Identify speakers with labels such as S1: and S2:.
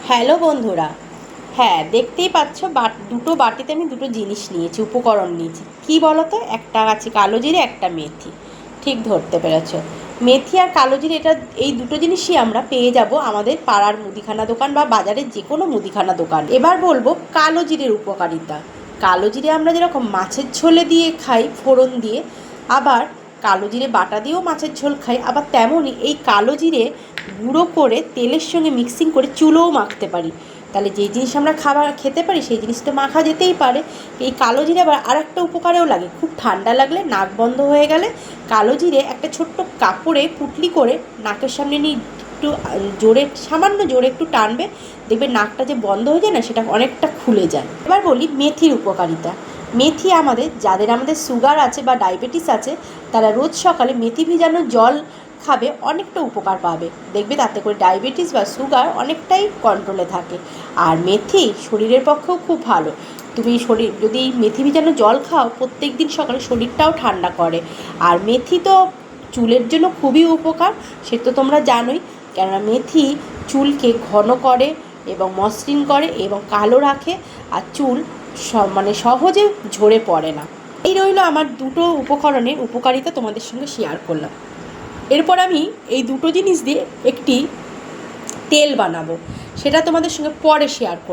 S1: Hello বন্ধুরা, হ্যাঁ দেখতেই পাচ্ছ দুটো বাটিতে আমি দুটো জিনিস নিয়েছি, উপকরণ নিয়েছি। কি বলো তো, একটা আছে কালো জিরে, একটা মেথি। ঠিক ধরতে পেরেছ। মেথি আর কালো জিরে, এই দুটো জিনিসই আমরা পেয়ে যাব আমাদের পাড়ার মুদিখানা দোকান বা বাজারের যে কোনো মুদিখানা দোকান। এবার বলবো কালো জিরের উপকারিতা। কালো জিরে আমরা যেরকম মাছের ঝোলে দিয়ে খাই ফোড়ন দিয়ে, আবার কালো জিরে বাটা দিয়েও মাছের ঝোল খাই, আবার তেমনই এই কালো জিরে গুঁড়ো করে তেলের সঙ্গে মিক্সিং করে চুলোও মাখতে পারি। তাহলে যেই জিনিস আমরা খেতে পারি সেই জিনিস তো মাখা যেতেই পারে। এই কালো জিরে আবার আর একটা উপকারেও লাগে। খুব ঠান্ডা লাগলে, নাক বন্ধ হয়ে গেলে কালো জিরে একটা ছোট্ট কাপড়ে পুটলি করে নাকের সামনে নিয়ে একটু জোরে, সামান্য জোরে একটু টানবে, দেখবে নাকটা যে বন্ধ হয়ে যায় না, সেটা অনেকটা খুলে যায়। এবার বলি মেথির উপকারিতা। মেথি যাদের সুগার আছে বা ডায়াবেটিস আছে, তারা রোজ সকালে মেথি ভিজানো জল খাবে, অনেকটা উপকার পাবে। দেখবে তাতে করে ডায়াবেটিস বা সুগার অনেকটাই কন্ট্রোলে থাকে। আর মেথি শরীরের পক্ষেও খুব ভালো। তুমি যদি মেথি ভিজানো জল খাও প্রত্যেক দিন সকালে, শরীরটাও ঠান্ডা করে। আর মেথি তো চুলের জন্য খুবই উপকার, সে তো তোমরা জানোই। কেননা মেথি চুলকে ঘন করে এবং মসৃণ করে এবং কালো রাখে, আর চুল সহজে ঝরে পড়ে না। এই রইল আমার দুটো উপকরণের উপকারিতা, তোমাদের সঙ্গে শেয়ার করলাম। এরপর আমি এই দুটো জিনিস দিয়ে একটি তেল বানাবো, সেটা তোমাদের সঙ্গে পরে শেয়ার করব।